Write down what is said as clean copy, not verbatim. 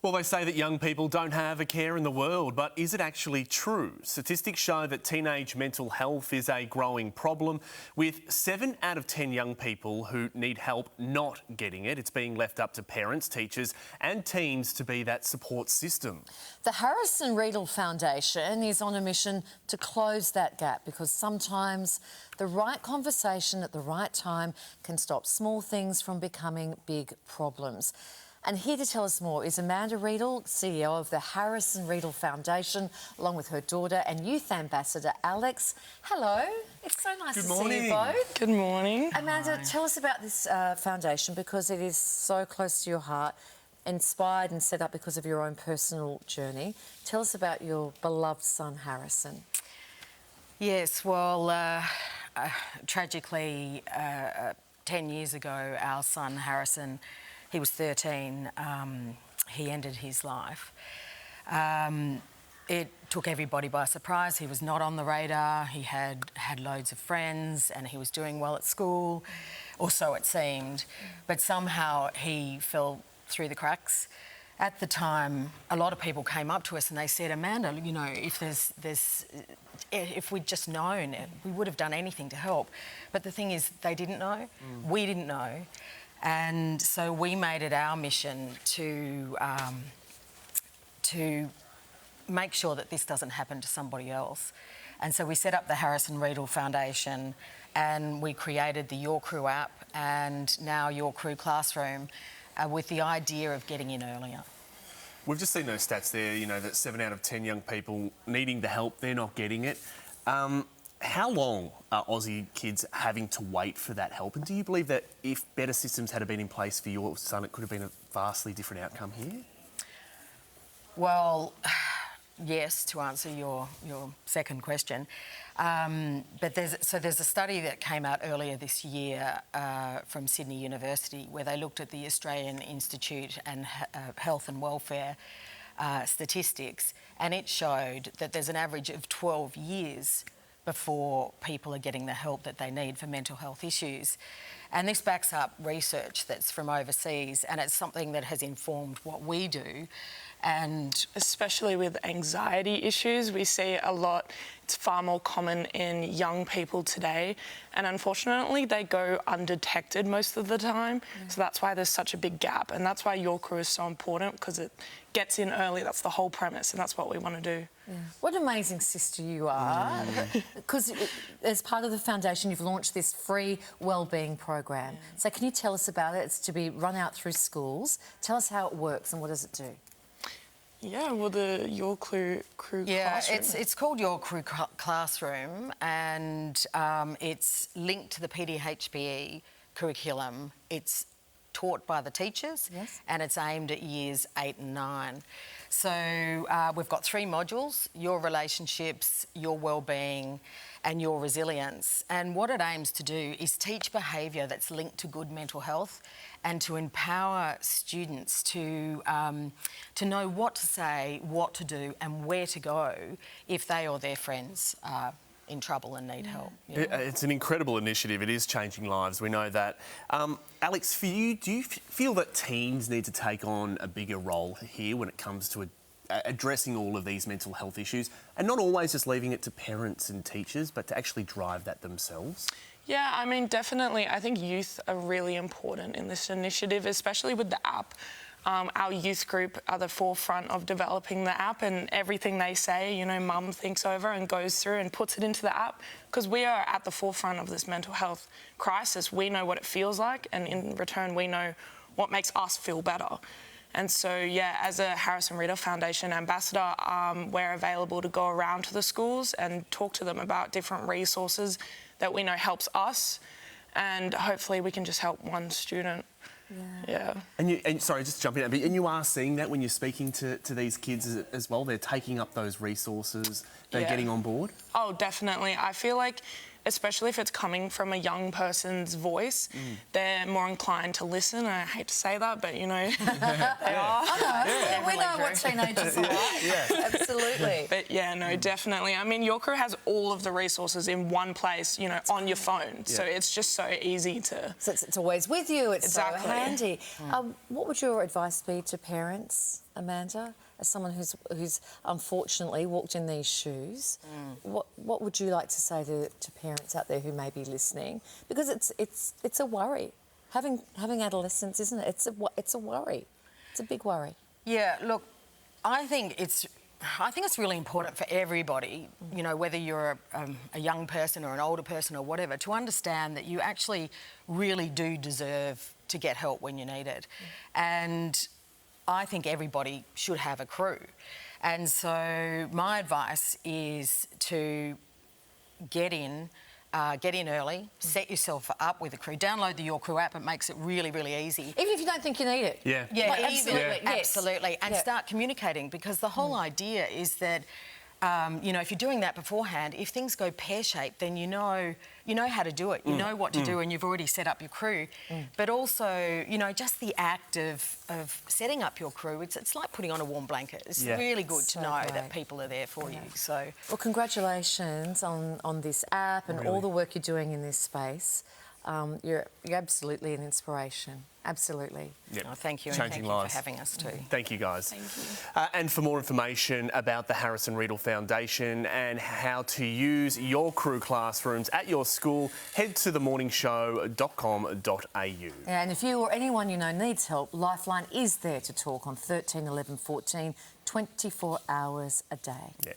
Well, they say that young people don't have a care in the world, but is it actually true? Statistics show that teenage mental health is a growing problem, with 7 out of 10 young people who need help not getting it. It's being left up to parents, teachers and teens to be that support system. The Harrison Riedel Foundation is on a mission to close that gap, because sometimes the right conversation at the right time can stop small things from becoming big problems. And here to tell us more is Amanda Riedel, CEO of the Harrison Riedel Foundation, along with her daughter and youth ambassador, Alex. Hello. It's so nice to see you both. Good morning. Amanda, tell us about this foundation, because it is so close to your heart, inspired and set up because of your own personal journey. Tell us about your beloved son, Harrison. Yes, well, tragically, 10 years ago, our son, Harrison, he was 13, he ended his life. It took everybody by surprise. He was not on the radar. He had loads of friends and he was doing well at school, or so it seemed. But somehow he fell through the cracks. At the time, a lot of people came up to us and they said, Amanda, you know, if we'd just known, we would have done anything to help. But the thing is, they didn't know. We didn't know. And so we made it our mission to make sure that this doesn't happen to somebody else. And so we set up the Harrison Riedel Foundation, and we created the Your Crew app and now Your Crew Classroom, with the idea of getting in earlier. We've just seen those stats there, you know, that 7 out of 10 young people needing the help, they're not getting it. How long are Aussie kids having to wait for that help? And do you believe that if better systems had been in place for your son, it could have been a vastly different outcome here? Well, yes, to answer your second question. But there's a study that came out earlier this year from Sydney University, where they looked at the Australian Institute and Health and Welfare statistics, and it showed that there's an average of 12 years before people are getting the help that they need for mental health issues. And this backs up research that's from overseas, and it's something that has informed what we do. And especially with anxiety issues, we see a lot. It's far more common in young people today, and unfortunately they go undetected most of the time. So that's why there's such a big gap, and that's why Your Crew is so important, because it gets in early. That's the whole premise, and that's what we want to do. What an amazing sister you are. Because as part of the foundation, you've launched this free wellbeing program. So can you tell us about it? It's to be run out through schools. Tell us how it works and what does it do? Yeah, well, the Your Crew Classroom. Yeah, it's called Your Crew Classroom, and it's linked to the PDHPE curriculum. It's taught by the teachers, and it's aimed at years 8 and 9. So we've got 3 modules: your relationships, your wellbeing and your resilience. And what it aims to do is teach behaviour that's linked to good mental health, and to empower students to know what to say, what to do and where to go if they or their friends are in trouble and need help. It's an incredible initiative. It is changing lives. We know that. Alex, for you, do you feel that teens need to take on a bigger role here when it comes to addressing all of these mental health issues, and not always just leaving it to parents and teachers, but to actually drive that themselves? Yeah, I mean, definitely. I think youth are really important in this initiative, especially with the app. Our youth group are the forefront of developing the app, and everything they say, you know, Mum thinks over and goes through and puts it into the app, because we are at the forefront of this mental health crisis. We know what it feels like, and in return, we know what makes us feel better. And so, yeah, as a Harrison Riedel Foundation ambassador, we're available to go around to the schools and talk to them about different resources that we know helps us, and hopefully we can just help one student. Yeah. And sorry, just jumping in, and you are seeing that when you're speaking to these kids as well? They're taking up those resources, they're getting on board? Oh, definitely. I feel like, especially if it's coming from a young person's voice, they're more inclined to listen. I hate to say that, but, you know, they are. We know what teenagers are like. Absolutely. But yeah, no, definitely. I mean, your crew has all of the resources in one place, you know, on your phone. So it's just so easy to... So it's always with you. It's Exactly. so handy. What would your advice be to parents, Amanda, as someone who's unfortunately walked in these shoes? What would you like to say to parents out there who may be listening? Because it's a worry. Having adolescents, isn't it? It's a worry. It's a big worry. Yeah, look, I think it's really important for everybody, you know, whether you're a young person or an older person or whatever, to understand that you actually really do deserve to get help when you need it. And I think everybody should have a crew. And so my advice is to get in early, set yourself up with a crew. Download the Your Crew app. It makes it really, really easy. Even if you don't think you need it. Yeah. Yeah, Like, absolutely. absolutely, yes. Absolutely. And start communicating, because the whole idea is that, you know, if you're doing that beforehand, if things go pear-shaped, then you know how to do it. You know what to do, and you've already set up your crew. But also, you know, just the act of setting up your crew, it's like putting on a warm blanket. It's really good to know that people are there for you. So, well, congratulations on this app and all the work you're doing in this space. You're absolutely an inspiration. Absolutely. Yep. oh, thank you, and Changing thank you lives. for having us too. Thank you, guys. Thank you. And for more information about the Harrison Riedel Foundation and how to use your crew classrooms at your school, head to themorningshow.com.au. Yeah, and if you or anyone you know needs help, Lifeline is there to talk on 13 11 14, 24 hours a day. Yeah.